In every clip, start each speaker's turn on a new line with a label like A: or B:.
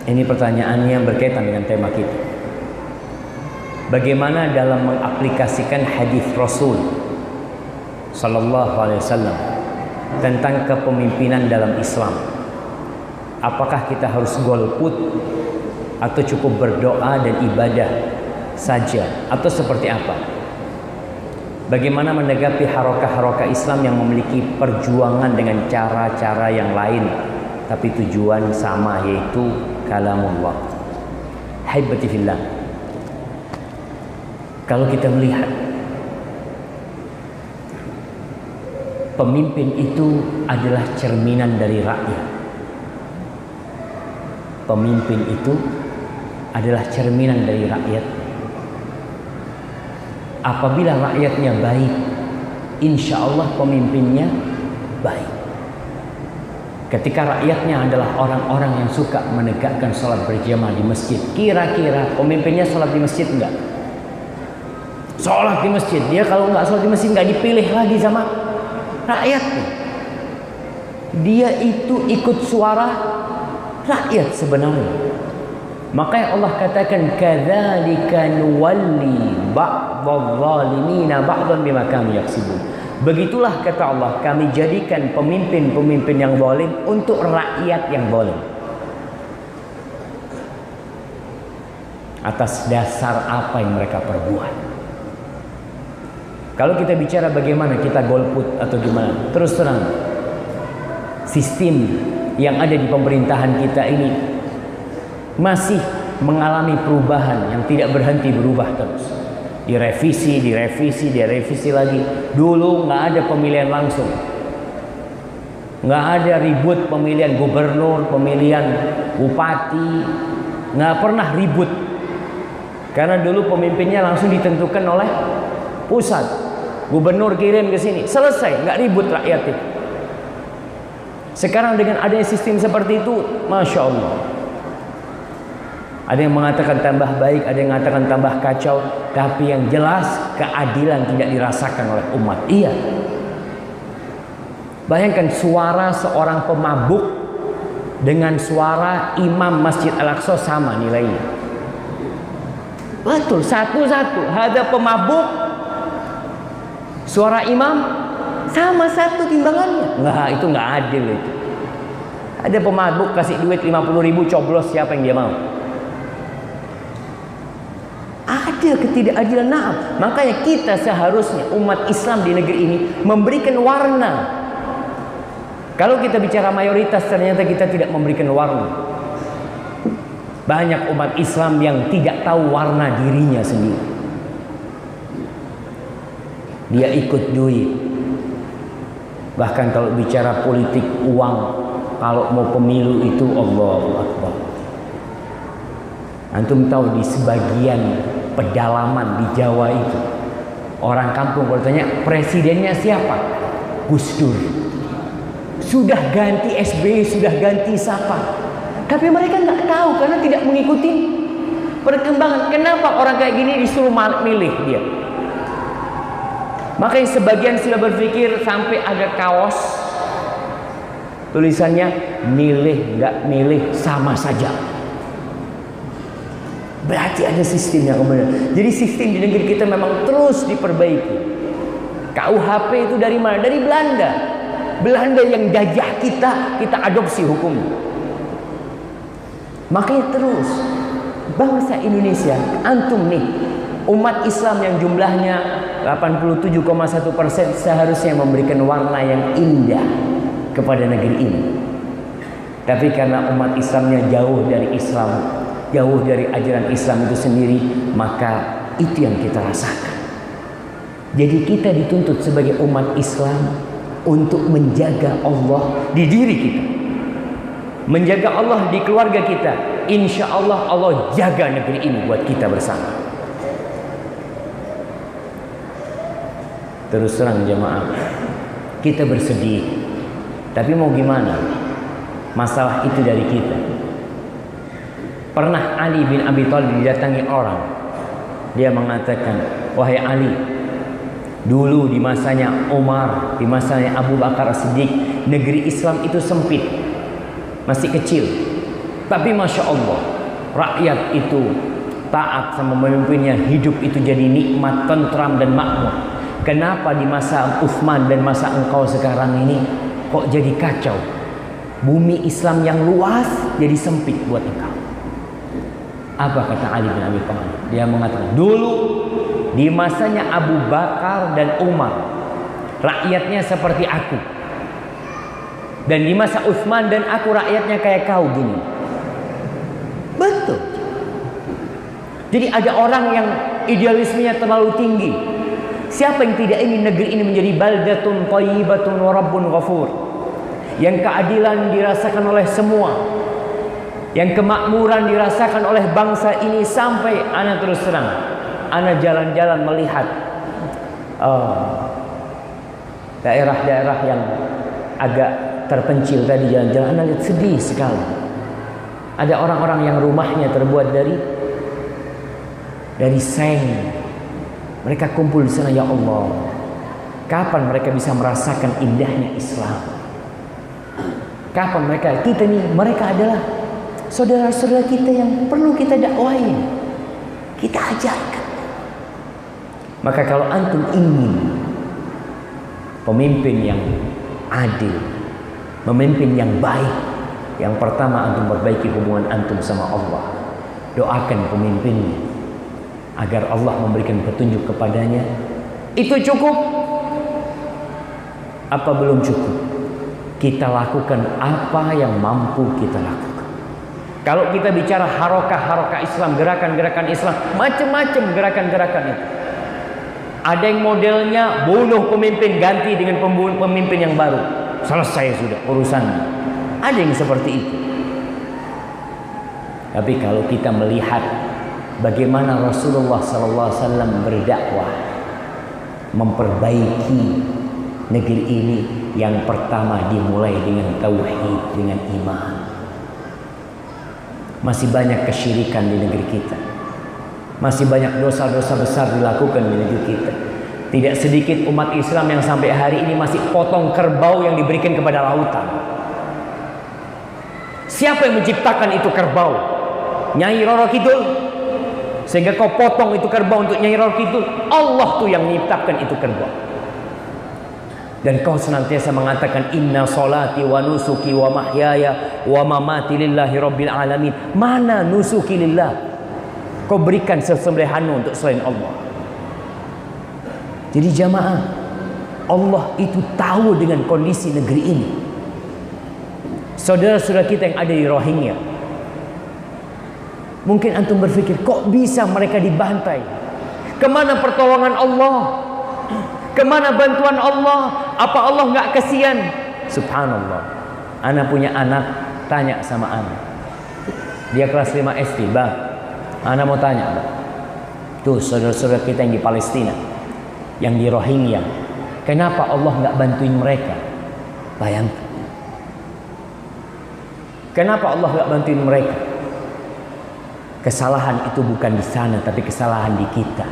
A: Ini pertanyaan yang berkaitan dengan tema kita. Bagaimana dalam mengaplikasikan hadis Rasul Sallallahu Alaihi Wasallam tentang kepemimpinan dalam Islam? Apakah kita harus golput atau cukup berdoa dan ibadah saja, atau seperti apa? Bagaimana menanggapi harokah-harokah Islam yang memiliki perjuangan dengan cara-cara yang lain tapi tujuan sama, yaitu kalamullah? Haibati fillah, kalau kita melihat pemimpin itu adalah cerminan dari rakyat. Pemimpin itu adalah cerminan dari rakyat. Apabila rakyatnya baik, insya Allah pemimpinnya baik. Ketika rakyatnya adalah orang-orang yang suka menegakkan sholat berjamaah di masjid, kira-kira pemimpinnya sholat di masjid enggak? Sholat di masjid. Dia kalau enggak sholat di masjid enggak dipilih lagi sama rakyatnya. Dia itu ikut suara rakyat sebenarnya. Makanya Allah katakan kadzalika nuwalli ba'dadh zalimina ba'dhan bima kanu yaksibun. Begitulah kata Allah, kami jadikan pemimpin-pemimpin yang zalim untuk rakyat yang zalim. Atas dasar apa yang mereka perbuat. Kalau kita bicara bagaimana kita golput atau gimana, terus terang, sistem yang ada di pemerintahan kita ini masih mengalami perubahan yang tidak berhenti berubah terus. Direvisi, direvisi, direvisi lagi. Dulu nggak ada pemilihan langsung, nggak ada ribut pemilihan gubernur, pemilihan bupati, nggak pernah ribut, karena dulu pemimpinnya langsung ditentukan oleh pusat. Gubernur kirim ke sini, selesai, nggak ribut rakyat itu. Sekarang dengan adanya sistem seperti itu, masya Allah, ada yang mengatakan tambah baik, ada yang mengatakan tambah kacau, tapi yang jelas keadilan tidak dirasakan oleh umat. Iya. Bayangkan suara seorang pemabuk dengan suara imam Masjid Al-Aqsa sama nilainya. Betul, satu-satu. Ada pemabuk, suara imam sama satu timbangannya. Enggak, itu enggak adil itu. Ada pemabuk kasih duit 50.000, coblos siapa yang dia mau? Ada ketidakadilan. Nah, makanya kita seharusnya umat Islam di negeri ini memberikan warna. Kalau kita bicara mayoritas, ternyata kita tidak memberikan warna. Banyak umat Islam yang tidak tahu warna dirinya sendiri. Dia ikut duit. Bahkan kalau bicara politik uang, kalau mau pemilu itu Allahu Akbar. Antum tahu di sebagian pedalaman di Jawa itu, orang kampung bertanya presidennya siapa? Gus Dur. Sudah ganti SBY, sudah ganti siapa? Tapi mereka nggak tahu karena tidak mengikuti perkembangan. Kenapa orang kayak gini disuruh milih dia? Makanya sebagian sudah berpikir sampai ada kaos tulisannya milih nggak milih sama saja. Berarti ada sistem yang benar. Jadi sistem di negeri kita memang terus diperbaiki. KUHP itu dari mana? Dari Belanda. Belanda yang jajah kita, kita adopsi hukum. Makanya terus bangsa Indonesia, antum nih, umat Islam yang jumlahnya 87,1%, seharusnya memberikan warna yang indah kepada negeri ini. Tapi karena umat Islamnya jauh dari Islam, jauh dari ajaran Islam itu sendiri, maka itu yang kita rasakan. Jadi kita dituntut sebagai umat Islam untuk menjaga Allah di diri kita, menjaga Allah di keluarga kita. Insya Allah Allah jaga negeri ini buat kita bersama. Terus terang jemaah, kita bersedih, tapi mau gimana? Masalah itu dari kita. Pernah Ali bin Abi Thalib didatangi orang. Dia mengatakan, wahai Ali, dulu di masanya Umar, di masanya Abu Bakar As-Siddiq, negeri Islam itu sempit, masih kecil. Tapi Masya Allah, rakyat itu taat sama pemimpinnya, hidup itu jadi nikmat, tentram dan makmur. Kenapa di masa Utsman dan masa engkau sekarang ini kok jadi kacau? Bumi Islam yang luas jadi sempit buat engkau. Apa kata Ali bin Abi Thalib? Dia mengatakan, dulu di masanya Abu Bakar dan Umar, rakyatnya seperti aku. Dan di masa Utsman dan aku, rakyatnya kayak kau gini. Betul. Jadi ada orang yang idealismenya terlalu tinggi. Siapa yang tidak ingin negeri ini menjadi baldatun thayyibatun wa rabbun ghafur, yang keadilan dirasakan oleh semua, yang kemakmuran dirasakan oleh bangsa ini. Sampai ana terus terang, ana jalan-jalan melihat daerah-daerah yang agak terpencil tadi, jalan-jalan ana lihat sedih sekali. Ada orang-orang yang rumahnya terbuat dari seng. Mereka kumpul di sana, ya Allah, kapan mereka bisa merasakan indahnya Islam? Kapan kita mereka adalah saudara-saudara kita yang perlu kita dakwain, kita ajarkan. Maka kalau antum ingin pemimpin yang adil, pemimpin yang baik, yang pertama antum perbaiki hubungan antum sama Allah. Doakan pemimpinnya agar Allah memberikan petunjuk kepadanya. Itu cukup? Apa belum cukup? Kita lakukan apa yang mampu kita lakukan. Kalau kita bicara harokah Islam, gerakan-gerakan Islam, macam-macam gerakan-gerakan itu. Ada yang modelnya bunuh pemimpin, ganti dengan pemimpin yang baru, selesai sudah urusannya. Ada yang seperti itu. Tapi kalau kita melihat bagaimana Rasulullah SAW berdakwah, memperbaiki negeri ini, yang pertama dimulai dengan tauhid, dengan iman. Masih banyak kesyirikan di negeri kita. Masih banyak dosa-dosa besar dilakukan di negeri kita. Tidak sedikit umat Islam yang sampai hari ini masih potong kerbau yang diberikan kepada lautan. Siapa yang menciptakan itu kerbau? Nyai Roro Kidul. Sehingga kau potong itu kerbau untuk Nyai Roro Kidul. Allah tuh yang menciptakan itu kerbau. Dan kau senantiasa mengatakan, inna solati wa nusuki wa mahyaya wa mamati lillahi rabbil alamin. Mana nusuki lillah? Kau berikan sesembelihanmu untuk selain Allah. Jadi jamaah, Allah itu tahu dengan kondisi negeri ini. Saudara-saudara kita yang ada di Rohingya, mungkin antum berpikir, kok bisa mereka dibantai? Kemana pertolongan Allah? Kemana bantuan Allah? Apa Allah nggak kasihan? Subhanallah. Ana punya anak, tanya sama ana. Dia kelas 5 SD, bang. Ana mau tanya, bang. Tuh saudara-saudara kita yang di Palestina, yang di Rohingya, kenapa Allah nggak bantuin mereka? Bayangkan. Kenapa Allah nggak bantuin mereka? Kesalahan itu bukan di sana, tapi kesalahan di kita.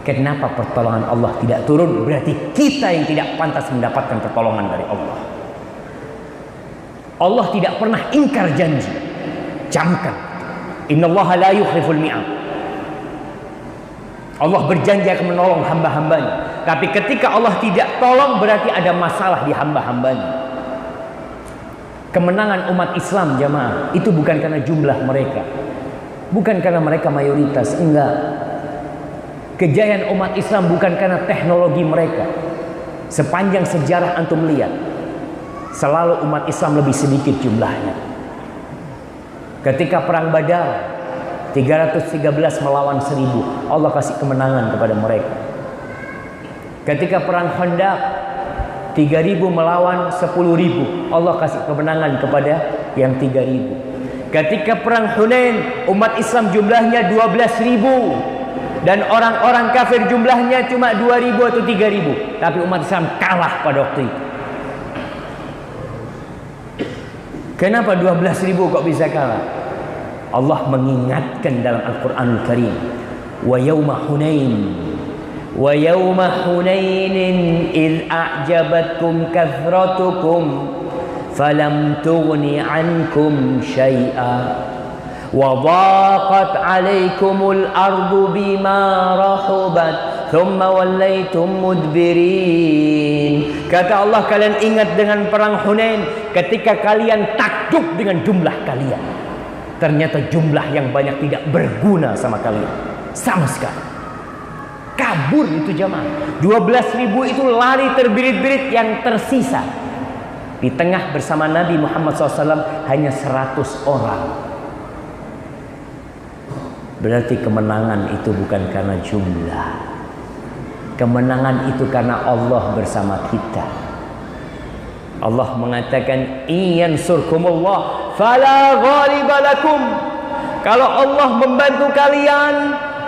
A: Kenapa pertolongan Allah tidak turun? Berarti kita yang tidak pantas mendapatkan pertolongan dari Allah. Allah tidak pernah ingkar janji. Camkan. Innallaha la yukhliful mi'ad. Allah berjanji akan menolong hamba-hambanya. Tapi ketika Allah tidak tolong, berarti ada masalah di hamba-hambanya. Kemenangan umat Islam jamaah itu bukan karena jumlah mereka, bukan karena mereka mayoritas, enggak. Kejayaan umat Islam bukan karena teknologi mereka. Sepanjang sejarah antum lihat, selalu umat Islam lebih sedikit jumlahnya. Ketika perang Badar 313 melawan 1000, Allah kasih kemenangan kepada mereka. Ketika perang Khandaq 3000 melawan 10.000, Allah kasih kemenangan kepada yang 3000. Ketika perang Hunain, umat Islam jumlahnya 12.000 dan orang-orang kafir jumlahnya cuma 2.000 atau 3.000, tapi umat Islam kalah pada waktu itu. Kenapa 12.000 kok bisa kalah? Allah mengingatkan dalam Al-Quranul Karim, wa yawma hunainin idh a'jabatkum kathratukum falam tughni ankum syai'a wa dhaqat 'alaikumul ardu bima rahubat thumma wallaitum mudbirin. Kata Allah, kalian ingat dengan perang Hunain ketika kalian takjub dengan jumlah kalian. Ternyata jumlah yang banyak tidak berguna sama kalian sama sekali. Kabur itu jamaah. 12.000 itu lari terbirit-birit, yang tersisa di tengah bersama Nabi Muhammad SAW hanya 100 orang. Berarti kemenangan itu bukan karena jumlah. Kemenangan itu karena Allah bersama kita. Allah mengatakan, "Iyansurkumullah fala ghaliba lakum." Kalau Allah membantu kalian,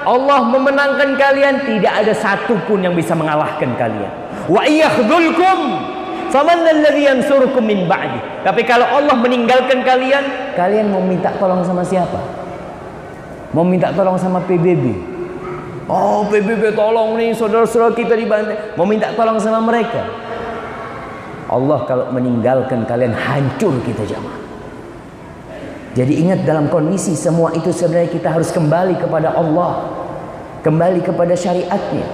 A: Allah memenangkan kalian, tidak ada satupun yang bisa mengalahkan kalian. Wa yakhdhulkum faman alladhi yansurukum min ba'di. Tapi kalau Allah meninggalkan kalian, kalian mau minta tolong sama siapa? Mau minta tolong sama PBB? Oh, PBB tolong nih, saudara-saudara kita dibantai. Mau minta tolong sama mereka? Allah kalau meninggalkan kalian, hancur kita jamaah. Jadi ingat, dalam kondisi semua itu sebenarnya kita harus kembali kepada Allah, kembali kepada syariatnya.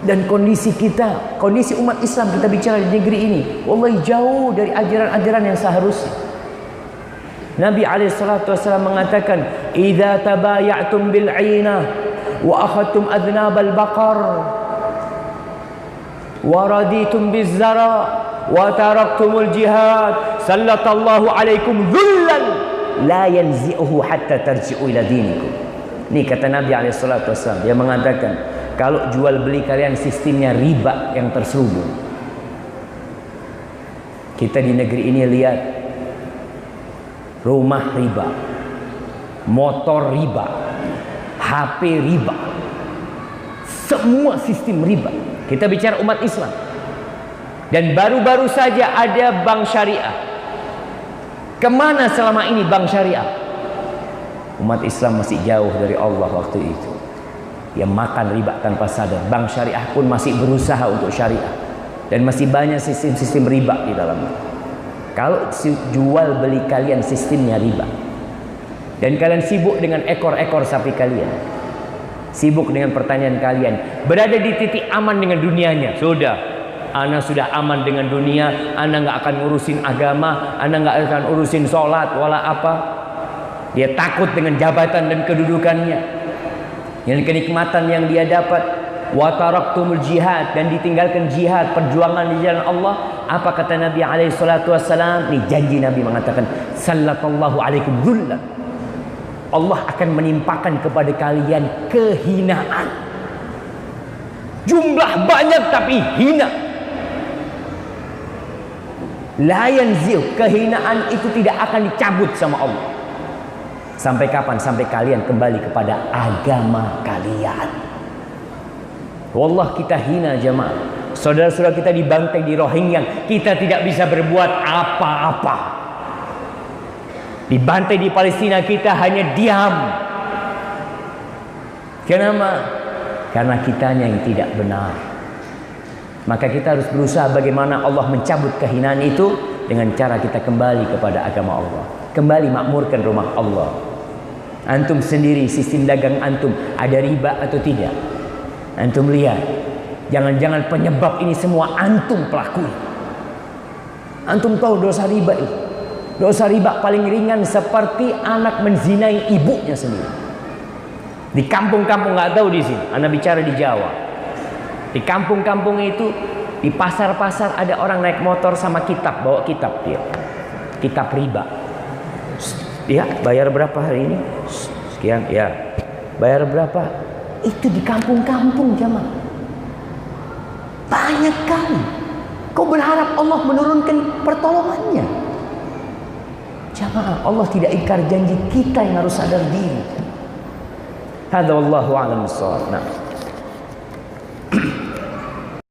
A: Dan kondisi kita, kondisi umat Islam, kita bicara di negeri ini, wallahi jauh dari ajaran-ajaran yang seharusnya. Nabi SAW mengatakan, "Idza tabaya'tum bil 'ainah wa akhadtum adnabal baqar wa raditum biz zara wa taraktumul jihad sallatallahu alaikum dhullan la yanzi'uhu hatta tarji'u ila dinikum." Ini kata Nabi SAW. Dia mengatakan, kalau jual beli kalian sistemnya riba yang terselubung. Kita di negeri ini lihat, rumah riba, motor riba, HP riba, semua sistem riba. Kita bicara umat Islam. Dan baru-baru saja ada bank syariah. Kemana selama ini bank syariah? Umat Islam masih jauh dari Allah waktu itu. Yang makan riba tanpa sadar. Bank syariah pun masih berusaha untuk syariah. Dan masih banyak sistem-sistem riba di dalamnya. Kalau jual beli kalian sistemnya riba, dan kalian sibuk dengan ekor-ekor sapi kalian, sibuk dengan pertanian kalian, berada di titik aman dengan dunianya, sudah, ana sudah aman dengan dunia, ana nggak akan ngurusin agama, ana nggak akan urusin sholat wala apa. Dia takut dengan jabatan dan kedudukannya, yang kenikmatan yang dia dapat. Wa taraktumul jihad, dan ditinggalkan jihad, perjuangan di jalan Allah. Apa kata Nabi SAW? Ini janji Nabi mengatakan, sallallahu alaikum dhullan. Allah akan menimpakan kepada kalian kehinaan. Jumlah banyak tapi hina. La yanzi'u, kehinaan itu tidak akan dicabut sama Allah. Sampai kapan? Sampai kalian kembali kepada agama kalian. Wallah, kita hina jemaah. Saudara-saudara kita dibantai di Rohingya, kita tidak bisa berbuat apa-apa. Dibantai di Palestina, kita hanya diam. Kenapa? Karena kitanya yang tidak benar. Maka kita harus berusaha bagaimana Allah mencabut kehinaan itu dengan cara kita kembali kepada agama Allah. Kembali makmurkan rumah Allah. Antum sendiri, sistem dagang antum ada riba atau tidak? Antum lihat, jangan-jangan penyebab ini semua antum pelakui. Antum tahu dosa riba itu. Dosa riba paling ringan seperti anak menzinai ibunya sendiri. Di kampung-kampung, nggak tahu di sini, Anda bicara di Jawa. Di kampung-kampung itu, di pasar-pasar ada orang naik motor sama kitab, bawa kitab dia. Kitab riba. Ya, bayar berapa hari ini? Sekian, ya. Bayar berapa? Itu di kampung-kampung jamaah. Banyak kali. Kau berharap Allah menurunkan pertolongannya. Jamaah, Allah tidak ingkar janji, kita yang harus sadar diri. Hadza wallahu a'lam bissawab. Nah.